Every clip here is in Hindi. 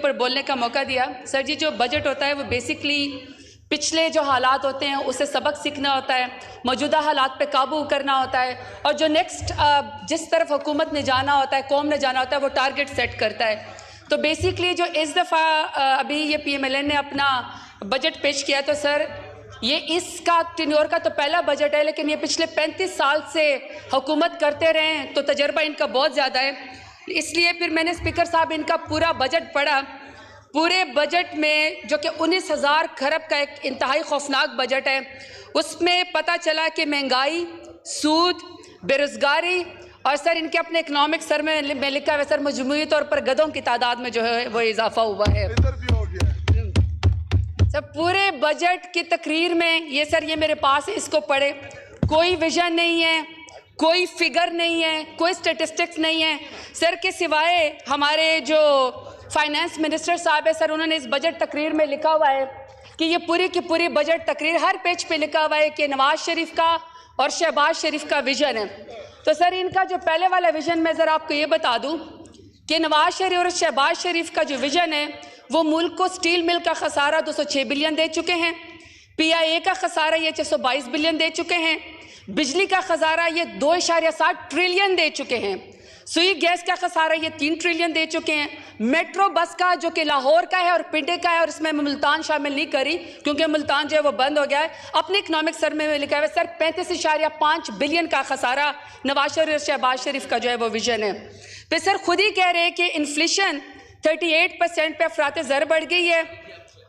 ऊपर बोलने का मौका दिया। सर जी, जो बजट होता है वो बेसिकली पिछले जो हालात होते हैं उससे सबक सीखना होता है, मौजूदा हालात पे काबू करना होता है, और जो नेक्स्ट जिस तरफ हुकूमत ने जाना होता है, कौम ने जाना होता है, वो टारगेट सेट करता है। तो बेसिकली जो इस दफ़ा अभी ये PMLN ने अपना बजट पेश किया, तो सर ये इसका टेन्योर का तो पहला बजट है, लेकिन ये पिछले 35 साल से हुकूमत करते रहे हैं, तो तजर्बा इनका बहुत ज़्यादा है। इसलिए फिर मैंने स्पीकर साहब इनका पूरा बजट पढ़ा। पूरे बजट में जो कि 19,000 खरब का एक इंतहाई खौफनाक बजट है, उसमें पता चला कि महंगाई, सूद, बेरोज़गारी और सर इनके अपने इकनॉमिक सर में लिखा है सर मजमूई तौर पर गधों की तादाद में जो है वो इजाफा हुआ है। सर पूरे बजट की तकरीर में ये सर ये मेरे पास है, इसको पढ़े। कोई विजन नहीं है, कोई फिगर नहीं है, कोई स्टेटिस्टिक्स नहीं है सर, के सिवाय हमारे जो फाइनेंस मिनिस्टर साहब है सर, उन्होंने इस बजट तकरीर में लिखा हुआ है कि ये पूरी की पूरी बजट तकरीर हर पेज पे लिखा हुआ है कि नवाज शरीफ का और शहबाज शरीफ का विजन है। तो सर इनका जो पहले वाला विजन मैं ज़रा आपको ये बता दूं कि नवाज शरीफ और शहबाज शरीफ का जो विजन है वो मुल्क को स्टील मिल का खसारा 206 बिलियन दे चुके हैं, PIA का खसारा ये 622 बिलियन दे चुके हैं, बिजली का खसारा ये 2.7 ट्रिलियन दे चुके हैं, सुई गैस का खसारा ये 3 ट्रिलियन दे चुके हैं, मेट्रो बस का जो कि लाहौर का है और पिंडे का है, और इसमें मुल्तान शामिल नहीं करी क्योंकि मुल्तान जो है वो बंद हो गया है, अपने इकनॉमिक सर्वे में लिखा है सर 35.5 बिलियन का खसारा नवाज शरीफ और शहबाज शरीफ का जो है वो विजन है। फिर सर खुद ही कह रहे हैं कि इन्फ्लेशन 38% पे अफरात ज़र बढ़ गई है,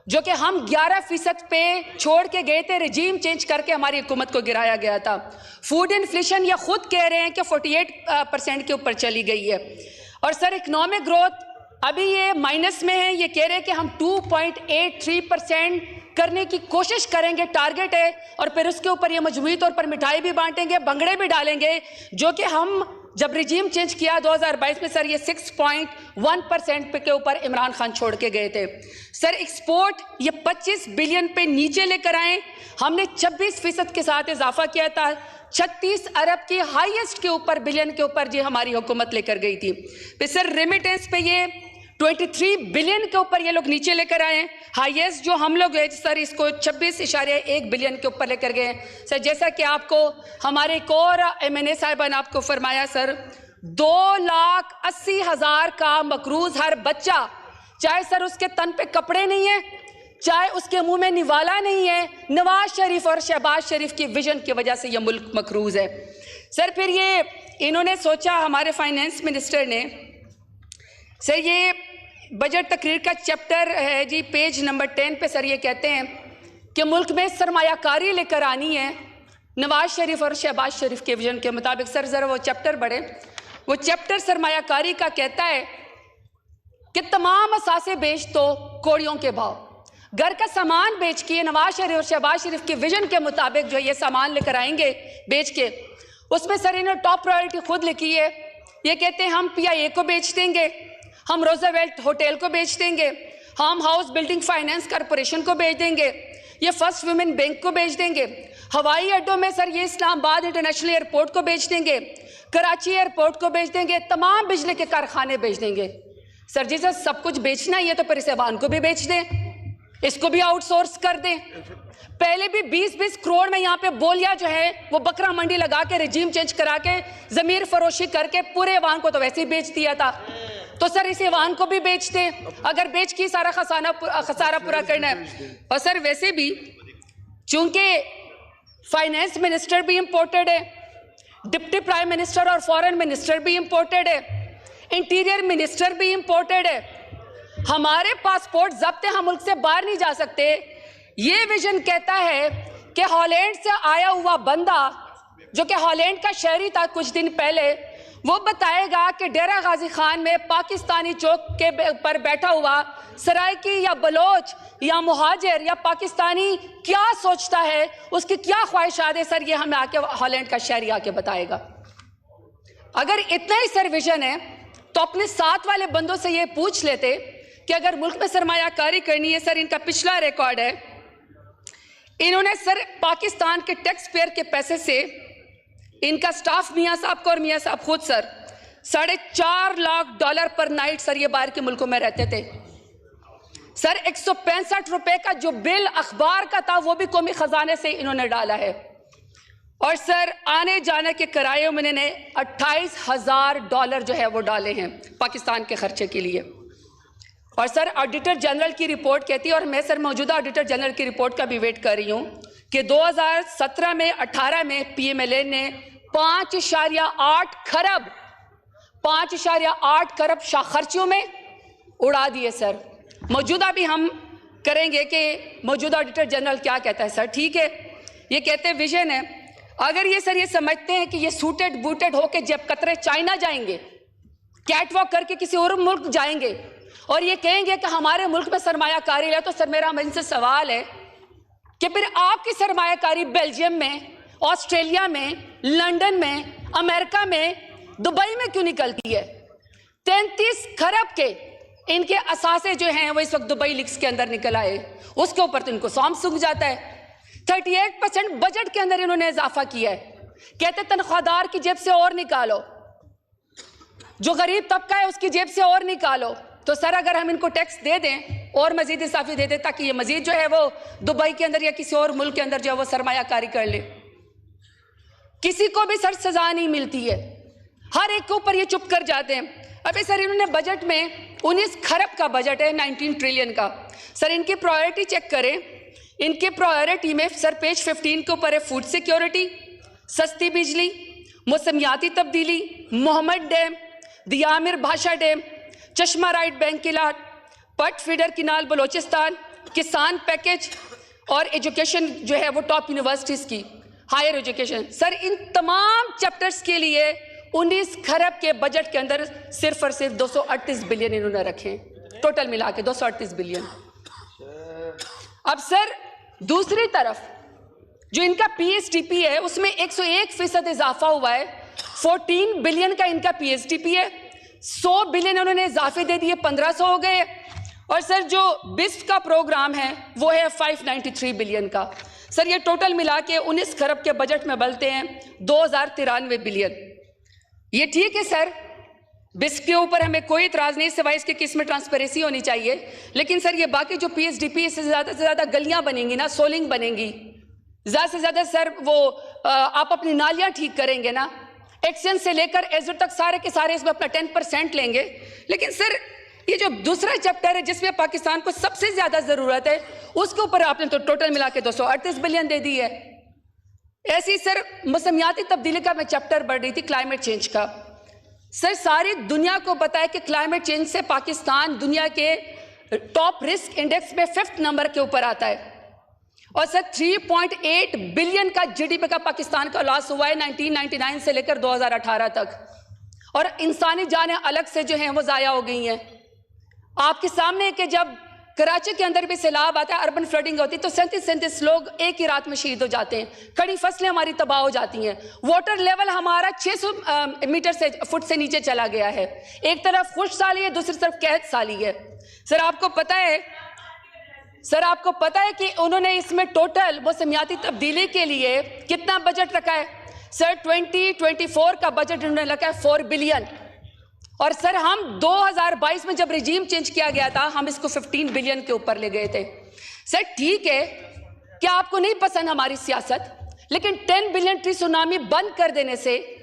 जो कि हम 11% पे छोड़ के गए थे, रिजीम चेंज करके हमारी हुकूमत को गिराया गया था। फूड इन्फ्लेशन ये खुद कह रहे हैं कि 48% के ऊपर चली गई है। और सर इकनॉमिक ग्रोथ अभी ये माइनस में है, ये कह रहे हैं कि हम 2.83% करने की कोशिश करेंगे, टारगेट है, और फिर उसके ऊपर ये मजमूई तौर पर मिठाई भी बांटेंगे, भंगड़े भी डालेंगे, जो कि हम जब रिजीम चेंज किया 2022 में सर ये 6.1% के ऊपर इमरान खान छोड़ के गए थे। सर एक्सपोर्ट ये 25 बिलियन पे नीचे लेकर आए, हमने 26% के साथ इजाफा किया था, 36 अरब की हाईएस्ट के ऊपर बिलियन के ऊपर जी हमारी हुकूमत लेकर गई थी। फिर सर रेमिटेंस पे ये 23 बिलियन के ऊपर ये लोग नीचे लेकर आए, हाईएस्ट जो हम लोग है सर इसको 26.1 बिलियन के ऊपर लेकर गए सर। जैसा कि आपको हमारे एक और MNA साहिबा ने आपको फरमाया सर, 2,80,000 का मकरूज हर बच्चा, चाहे सर उसके तन पे कपड़े नहीं है, चाहे उसके मुंह में निवाला नहीं है, नवाज शरीफ और शहबाज शरीफ की विजन की वजह से ये मुल्क मकरूज है सर। फिर ये इन्होंने सोचा, हमारे फाइनेंस मिनिस्टर ने सर, ये बजट तकरीर का चैप्टर है जी पेज नंबर 10 पे सर, ये कहते हैं कि मुल्क में सरमायाकारी लेकर आनी है नवाज शरीफ और शहबाज शरीफ के विजन के मुताबिक। सर ज़रा वो चैप्टर बढ़े। वो चैप्टर सरमायाकारी का कहता है कि तमाम असासे बेच दो कोड़ियों के भाव, घर का सामान बेच के नवाज शरीफ और शहबाज शरीफ के विजन के मुताबिक जो ये सामान लेकर आएंगे बेच के, उसमें सर इन्होंने टॉप प्रायोरिटी खुद लिखी है। ये कहते हैं हम PIA को बेच देंगे, हम रोजावेल्ट होटल को बेच देंगे, हम हाउस बिल्डिंग फाइनेंस कॉरपोरेशन को बेच देंगे, ये फर्स्ट वुमेन बैंक को बेच देंगे, हवाई अड्डों में सर ये इस्लामाबाद इंटरनेशनल एयरपोर्ट को बेच देंगे, कराची एयरपोर्ट को बेच देंगे, तमाम बिजली के कारखाने बेच देंगे। सर जी सर सब कुछ बेचना ही है तो फिर इस ऐवान को भी बेच दें, इसको भी आउटसोर्स कर दें। पहले भी 20-20 करोड़ में यहाँ पे बोलिया जो है वो बकरा मंडी लगा के रिजीम चेंज करा के ज़मीर फरोशी करके पूरे ऐवान को तो वैसे ही बेच दिया था, तो सर इस ऐवान को भी बेच दें अगर बेच के सारा खसारा पूरा करना है। और सर वैसे भी चूंकि फाइनेंस मिनिस्टर भी इम्पोर्टेड है, डिप्टी प्राइम मिनिस्टर और फॉरेन मिनिस्टर भी इम्पोर्टेड है, इंटीरियर मिनिस्टर भी इम्पोर्टेड है, हमारे पासपोर्ट जब्त है, हम मुल्क से बाहर नहीं जा सकते। ये विजन कहता है कि हॉलैंड से आया हुआ बंदा जो कि हॉलैंड का शहरी था कुछ दिन पहले, वो बताएगा कि डेरा गाजी खान में पाकिस्तानी चौक के पर बैठा हुआ सराइकी या बलोच या मुहाजिर या पाकिस्तानी क्या सोचता है, उसकी क्या ख्वाहिशात है सर, ये हमें आके हॉलैंड का शहरी आके बताएगा। अगर इतना ही सर विजन है तो अपने साथ वाले बंदों से ये पूछ लेते कि अगर मुल्क में सरमायाकारी करनी है, सर इनका पिछला रिकॉर्ड है, इन्होंने सर पाकिस्तान के टैक्स पेयर के पैसे से इनका स्टाफ मियाँ साहब को और मियाँ साहब खुद सर $4.5 लाख पर नाइट सर ये बाहर के मुल्कों में रहते थे। सर 165 रुपए का जो बिल अखबार का था वो भी कौमी खजाने से इन्होंने डाला है। और सर आने जाने के किराए में इन्होंने $28,000 जो है वो डाले हैं पाकिस्तान के खर्चे के लिए। और सर ऑडिटर जनरल की रिपोर्ट कहती है, और मैं सर मौजूदा ऑडिटर जनरल की रिपोर्ट का भी वेट कर रही हूँ, कि 2017 में 18 में PMLA ने 5.8 खरब खर्चियों में उड़ा दिए। सर मौजूदा भी हम करेंगे कि मौजूदा ऑडिटर जनरल क्या कहता है। सर ठीक है, ये कहते हैं विजन है, अगर ये सर ये समझते हैं कि ये सूटेड बूटेड होके जब कतरे चाइना जाएंगे, कैटवॉक करके किसी और मुल्क जाएंगे और ये कहेंगे कि हमारे मुल्क में सरमायाकारी है, तो सर मेरा इनसे सवाल है कि फिर आपकी सरमायाकारी बेल्जियम में, ऑस्ट्रेलिया में, लंदन में, अमेरिका में, दुबई में क्यों निकलती है? 33 खरब के इनके असासे जो हैं वो इस वक्त दुबई लीक्स के अंदर निकल आए, उसके ऊपर तो इनको सौंप सूख जाता है। 38% बजट के अंदर इन्होंने इजाफा किया है। कहते तनख्वाहदार की जेब से और निकालो, जो गरीब तबका है उसकी जेब से और निकालो। तो सर अगर हम इनको टैक्स दे दें और मजीद इजाफी दे दें ताकि ये मजीद जो है वो दुबई के अंदर या किसी और मुल्क के अंदर जो है वो सरमायाकारी कर ले, किसी को भी सर सजा नहीं मिलती है, हर एक के ऊपर ये चुप कर जाते हैं। अभी सर इन्होंने बजट में 19 खरब का बजट है, 19 ट्रिलियन का। सर इनकी प्रायोरिटी चेक करें, इनके प्रायोरिटी में सर पेज 15 के ऊपर है फूड सिक्योरिटी, सस्ती बिजली, मौसमियाती तब्दीली, मोहम्मद डैम, दियामिर भाषा डैम, चश्मा राइट बैंक किला, पट फीडर किनाल बलोचिस्तान, किसान पैकेज और एजुकेशन जो है वो टॉप यूनिवर्सिटीज़ की हायर एजुकेशन। सर इन तमाम चैप्टर्स के लिए 19 खरब के बजट के अंदर सिर्फ और सिर्फ 238 बिलियन इन्होंने रखे, टोटल मिला के 238 बिलियन। अब सर दूसरी तरफ जो इनका PSDP है उसमें 101% इजाफा हुआ है, 14 बिलियन का इनका PSDP है, 100 बिलियन उन्होंने इजाफे दे दिए, 1500 हो गए। और सर जो बिस्फ का प्रोग्राम है वो है 593 बिलियन का। सर ये टोटल मिला के 19 खरब के बजट में बनते हैं 2093 बिलियन। ये ठीक है सर, बिस्फ के ऊपर हमें कोई इतराज़ नहीं सिवाय इसके कि इसमें ट्रांसपेरेंसी होनी चाहिए, लेकिन सर ये बाकी जो PSDP इससे ज़्यादा गलियां बनेंगी ना, सोलिंग बनेंगी, ज़्यादा से ज़्यादा सर वो आप अपनी नालियां ठीक करेंगे ना, एक्शन से लेकर एजुर तक सारे के सारे इसमें अपना 10% लेंगे। लेकिन सर ये जो दूसरा चैप्टर है जिसमें पाकिस्तान को सबसे ज़्यादा ज़रूरत है उसके ऊपर आपने तो टोटल मिला के 238 बिलियन दे दी है। ऐसी सर मौसमियाती तब्दीली का मैं चैप्टर बढ़ रही थी, क्लाइमेट चेंज का। सर सारी दुनिया को पता है कि क्लाइमेट चेंज से पाकिस्तान दुनिया के टॉप रिस्क इंडेक्स में 5th नंबर के ऊपर आता है। और सर 3.8 बिलियन का GDP का पाकिस्तान का लॉस हुआ है 1999 से लेकर 2018 तक, और इंसानी जानें अलग से जो हैं वो ज़ाया हो गई हैं। आपके सामने कि जब कराची के अंदर भी सैलाब आता है, अर्बन फ्लडिंग होती है, तो 37 लोग एक ही रात में शहीद हो जाते हैं, खड़ी फसलें हमारी तबाह हो जाती हैं, वाटर लेवल हमारा 600 मीटर से फुट से नीचे चला गया है। एक तरफ खुश साली है, दूसरी तरफ कहत साली है। सर आपको पता है कि उन्होंने इसमें टोटल मौसमियाती तब्दीली के लिए कितना बजट रखा है? सर 2024 का बजट उन्होंने रखा है 4 बिलियन। और सर हम 2022 में जब रिजीम चेंज किया गया था हम इसको 15 बिलियन के ऊपर ले गए थे। सर ठीक है, क्या आपको नहीं पसंद हमारी सियासत, लेकिन 10 बिलियन ट्री सुनामी बंद कर देने से,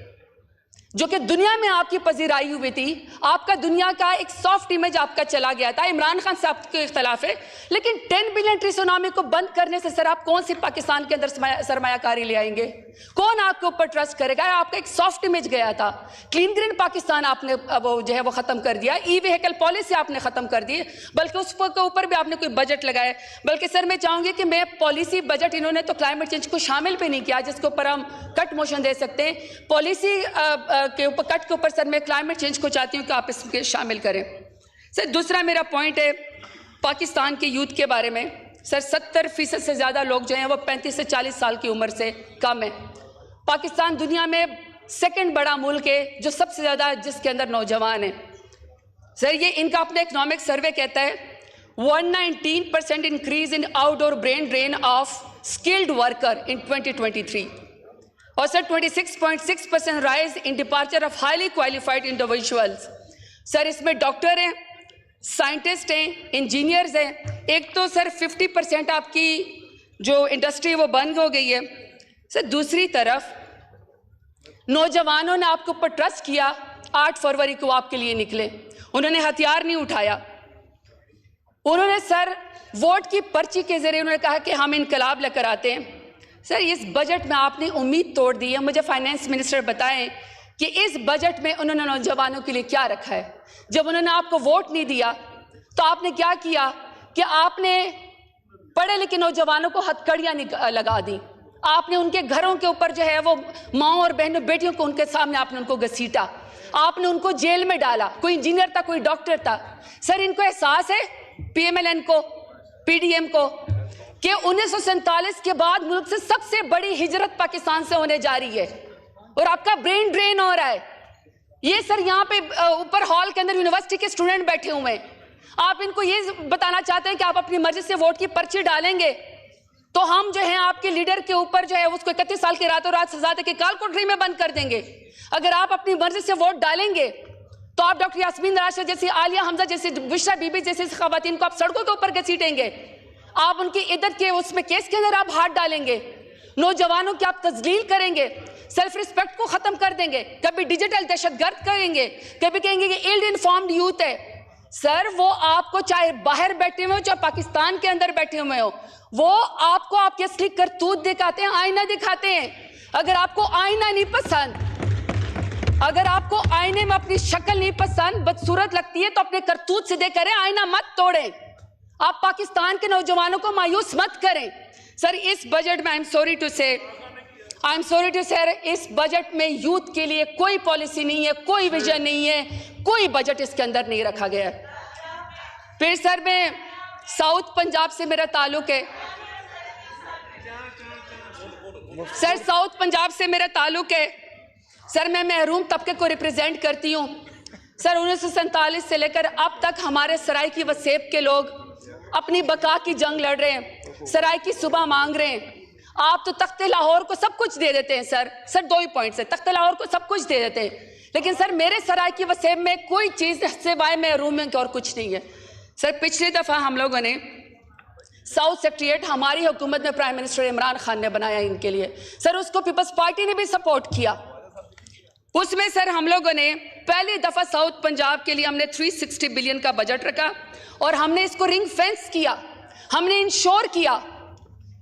जो कि दुनिया में आपकी पजीराई हुई थी, आपका दुनिया का एक सॉफ्ट इमेज आपका चला गया था, इमरान खान साहब के इख्तलाफ है, लेकिन 10 बिलियन ट्री सुनामी को बंद करने से सर आप कौन सी पाकिस्तान के अंदर सरमायाकारी ले आएंगे? कौन आपके ऊपर ट्रस्ट करेगा? आपका एक सॉफ्ट इमेज गया था, क्लीन ग्रीन पाकिस्तान आपने वो जो है वो खत्म कर दिया, ई व्हीकल पॉलिसी आपने खत्म कर दी, बल्कि उसके ऊपर भी आपने कोई बजट लगाया। बल्कि सर मैं चाहूंगी कि मैं पॉलिसी बजट, इन्होंने तो क्लाइमेट चेंज को शामिल भी नहीं किया जिसके ऊपर हम कट मोशन दे सकते हैं। पॉलिसी के ऊपर कट के ऊपर सर मैं क्लाइमेट चेंज को चाहती हूँ कि आप इसके शामिल करें। सर दूसरा मेरा पॉइंट है पाकिस्तान के यूथ के बारे में। सर 70% से ज़्यादा लोग जो हैं वो 35 से 40 साल की उम्र से कम है। पाकिस्तान दुनिया में सेकंड बड़ा मुल्क है जो सबसे ज़्यादा जिसके अंदर नौजवान है। सर ये इनका अपना इकोनॉमिक सर्वे कहता है 119% increase in outdoor brain drain of skilled worker in 2023 और sir 26.6% rise in departure of highly qualified individuals. Sir इसमें डॉक्टर हैं, साइंटिस्ट हैं, इंजीनियर्स हैं। एक तो सर 50% आपकी जो इंडस्ट्री है वो बंद हो गई है सर। दूसरी तरफ नौजवानों ने आपके ऊपर ट्रस्ट किया, 8 फरवरी को आपके लिए निकले, उन्होंने हथियार नहीं उठाया, उन्होंने सर वोट की पर्ची के जरिए उन्होंने कहा कि हम इनकलाब लेकर आते हैं। सर इस बजट में आपने उम्मीद तोड़ दी है। मुझे फाइनेंस मिनिस्टर बताएं कि इस बजट में उन्होंने नौजवानों के लिए क्या रखा है। जब उन्होंने आपको वोट नहीं दिया तो आपने क्या किया कि आपने पढ़े लिखे नौजवानों को हथकड़ियाँ लगा दी। आपने उनके घरों के ऊपर जो है वो माओ और बहनों बेटियों को उनके सामने आपने उनको घसीटा, आपने उनको जेल में डाला। कोई इंजीनियर था, कोई डॉक्टर था। सर इनको एहसास है PMLN को, PDM को, कि 1947 के बाद मुल्क से सबसे बड़ी हिजरत पाकिस्तान से होने जा रही है और आपका ब्रेन ड्रेन हो रहा है। ये सर यहाँ पे ऊपर हॉल के अंदर यूनिवर्सिटी के स्टूडेंट बैठे हुए हैं, आप इनको ये बताना चाहते हैं कि आप अपनी मर्जी से वोट की पर्ची डालेंगे तो हम जो है आपके लीडर के ऊपर जो है उसको 31 साल की रातों रात सजा देके काल कोठरी में बंद कर देंगे। अगर आप अपनी मर्जी से वोट डालेंगे तो आप डॉक्टर यास्मीन राशिद जैसी, आलिया हमजा जैसी, बुशरा बीबी जैसी खवातीन को आप सड़कों के ऊपर घसीटेंगे, आप उनकी इज्जत के उसमें केस के अंदर आप हाथ डालेंगे, नौजवानों की आप तजलील करेंगे, सेल्फ रिस्पेक्ट को खत्म कर देंगे, कभी डिजिटल दहशतगर्द करेंगे, कभी कहेंगे कि इल्ड इन्फॉर्म्ड यूथ है। सर वो आपको चाहे बाहर बैठे हुए हो चाहे पाकिस्तान के अंदर बैठे हुए हो, वो आपको आपकी असली करतूत दिखाते हैं, आईना दिखाते हैं। अगर आपको आईना नहीं पसंद, अगर आपको आईने में अपनी शक्ल नहीं पसंद, बदसूरत लगती है तो अपने करतूत सीधे करें, आईना मत तोड़ें। आप पाकिस्तान के नौजवानों को मायूस मत करें। सर इस बजट में आई एम सॉरी टू से इस बजट में यूथ के लिए कोई पॉलिसी नहीं है, कोई विजन नहीं है, कोई बजट इसके अंदर नहीं रखा गया है। फिर सर मैं साउथ पंजाब से मेरा ताल्लुक है, सर साउथ पंजाब से मेरा ताल्लुक है। सर मैं महरूम तबके को रिप्रेजेंट करती हूँ। सर 1947 से लेकर अब तक हमारे सराय की वसेब के लोग अपनी बका की जंग लड़ रहे हैं, सराय की सुबह मांग रहे हैं। आप तो तख्ते लाहौर को सब कुछ दे देते हैं सर 2 ही पॉइंट से तख्ते लाहौर को सब कुछ दे देते हैं, लेकिन सर मेरे सराय की वसेब में कोई चीज़ सिवाय महरूम में और कुछ नहीं है। सर पिछली दफ़ा हम लोगों ने साउथ सेक्रेटरीट हमारी हुकूमत में प्राइम मिनिस्टर इमरान खान ने बनाया इनके लिए, सर उसको पीपल्स पार्टी ने भी सपोर्ट किया। उसमें सर हम लोगों ने पहली दफ़ा साउथ पंजाब के लिए हमने 360 बिलियन का बजट रखा और हमने इसको रिंग फेंस किया। हमने इंश्योर किया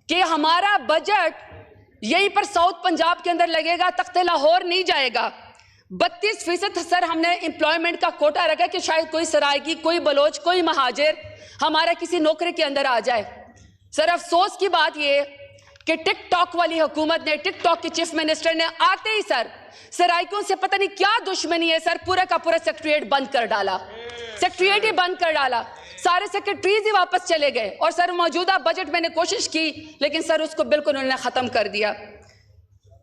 कि हमारा बजट यहीं पर साउथ पंजाब के अंदर लगेगा, तख्ते लाहौर नहीं जाएगा। 32% सर हमने एम्प्लॉयमेंट का कोटा रखा कि शायद कोई सरायकी, कोई बलोच, कोई महाजिर हमारा किसी नौकरी के अंदर आ जाए। सर अफसोस की बात ये कि टिकटॉक वाली हुकूमत ने, टिकटॉक के चीफ मिनिस्टर ने आते ही सर सराइकियों से पता नहीं क्या दुश्मनी है सर, पूरा का पूरा सेक्रेटरीट बंद कर डाला, सेक्रेटरीट ही बंद कर डाला, सारे सेक्रेटरीज ही वापस चले गए। और सर मौजूदा बजट मैंने कोशिश की लेकिन सर उसको बिल्कुल उन्होंने ख़त्म कर दिया।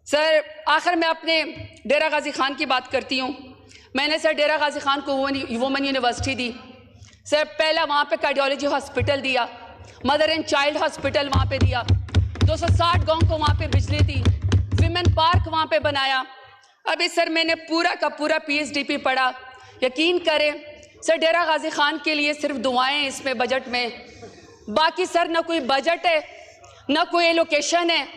सर आखिर में अपने डेरा गाजी खान की बात करती हूँ। मैंने सर डेरा गाजी खान को वुमेन यूनिवर्सिटी दी सर, पहला वहाँ पे कार्डियोलॉजी हॉस्पिटल दिया, मदर एंड चाइल्ड हॉस्पिटल वहाँ पे दिया, 260 गाँव को वहाँ पे बिजली दी, विमेन पार्क वहाँ पे बनाया। अभी सर मैंने पूरा का पूरा PhD पढ़ा। यकीन करें सर डेरा गाजी खान के लिए सिर्फ दुआएं इसमें बजट में, बाकी सर ना कोई बजट है, ना कोई एलोकेशन है,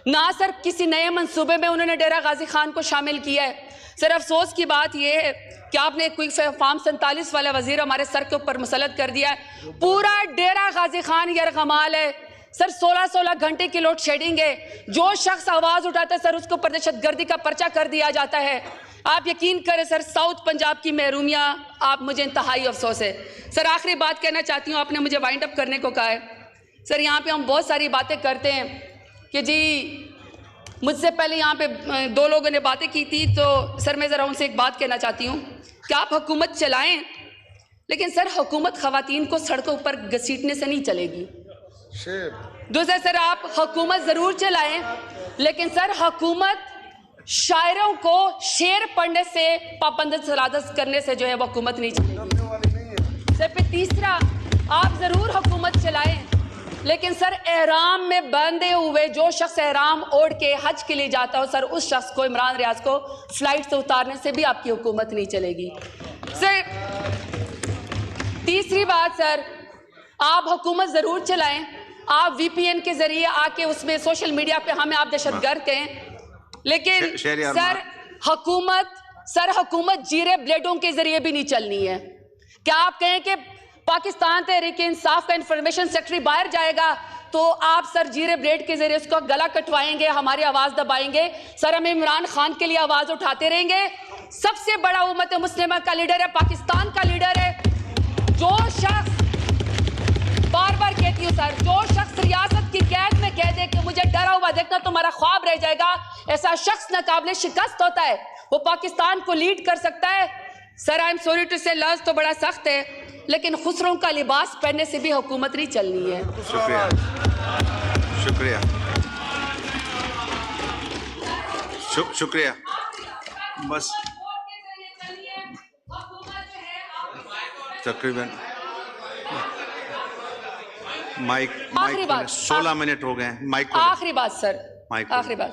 ना सर किसी नए मंसूबे में उन्होंने डेरा गाजी खान को शामिल किया है। सर अफसोस की बात यह है कि आपने कोई फार्म 47 वाला वजीर हमारे सर के ऊपर मुसल्लत कर दिया है। पूरा डेरा गाजी खान यरगमाल है सर, 16-16 घंटे की लोड शेडिंग है। जो शख्स आवाज़ उठाता है सर उसको पर दहशतगर्दी का पर्चा कर दिया जाता है। आप यकीन करें सर साउथ पंजाब की महरूमियाँ, आप मुझे इंतहाई अफसोस है। सर आखिरी बात कहना चाहती हूँ, आपने मुझे वाइंड अप करने को कहा है। सर यहाँ पे हम बहुत सारी बातें करते हैं कि जी मुझसे पहले यहाँ पे 2 लोगों ने बातें की थी, तो सर मैं ज़रा उनसे एक बात कहना चाहती हूँ कि आप हुकूमत चलाएं लेकिन सर हुकूमत ख़वातीन को सड़कों पर घसीटने से नहीं चलेगी। दूसरा सर आप हुकूमत ज़रूर चलाएं लेकिन सर हुकूमत शायरों को शेर पढ़ने से पाबंद सलादत करने से जो है वो हुकूमत नहीं चलेगी। सर फिर तीसरा आप ज़रूर हुकूमत चलाएं लेकिन सर एहराम में बंधे हुए जो शख्स एहराम ओढ़ के हज के लिए जाता हो सर उस शख्स को, इमरान रियाज को फ्लाइट से उतारने से भी आपकी हुकूमत नहीं चलेगी। सर तीसरी बात सर, आप हुकूमत जरूर चलाएं, आप वीपीएन के जरिए आके उसमें सोशल मीडिया पे हमें आप दहशतगर्द कहें, लेकिन सर हुकूमत जीरे ब्लेडों के जरिए भी नहीं चलनी है। क्या आप कहें कि पाकिस्तान तहरीक इंसाफ का इंफॉर्मेशन सेक्रेटरी बाहर जाएगा तो आप सर जीरे ब्लेड के जरिए उसका गला कटवाएंगे, हमारी आवाज दबाएंगे? सर हम इमरान खान के लिए आवाज उठाते रहेंगे। सबसे बड़ा उम्मत मुस्लिमा का लीडर है, पाकिस्तान का लीडर है। जो शख्स, बार बार कहती हूँ सर, जो शख्स रियासत की कैद में कह दे कि मुझे डरा हुआ देखना तुम्हारा ख्वाब रह जाएगा, ऐसा शख्स नाकाबिले शिकस्त होता है, वो पाकिस्तान को लीड कर सकता है। Sir I am sorry to say, लफ्ज़ तो बड़ा सख्त है, लेकिन खुसरों का लिबास पहनने से भी हुकूमत नहीं चलनी है। शुक्रिया, शुक्रिया, शुक्रिया। बस तकरीबन माइक 16 मिनट हो गए। माइक आखिरी बात सर, आखिरी बात,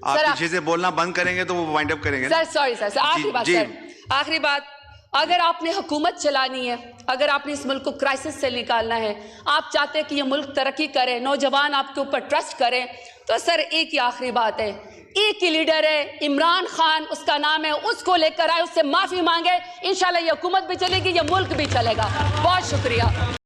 आप पीछे से बोलना बंद करेंगे तो वो वाइंड अप करेंगे सर। सॉरी सर, आखिरी बात सर, आखिरी बात। अगर आपने हुकूमत चलानी है, अगर आपने इस मुल्क को क्राइसिस से निकालना है, आप चाहते हैं कि ये मुल्क तरक्की करे, नौजवान आपके ऊपर ट्रस्ट करें, तो सर एक ही आखिरी बात है, एक ही लीडर है, इमरान खान उसका नाम है, उसको लेकर आए, उससे माफी मांगे, इंशाल्लाह ये हुकूमत भी चलेगी, ये मुल्क भी चलेगा। बहुत शुक्रिया।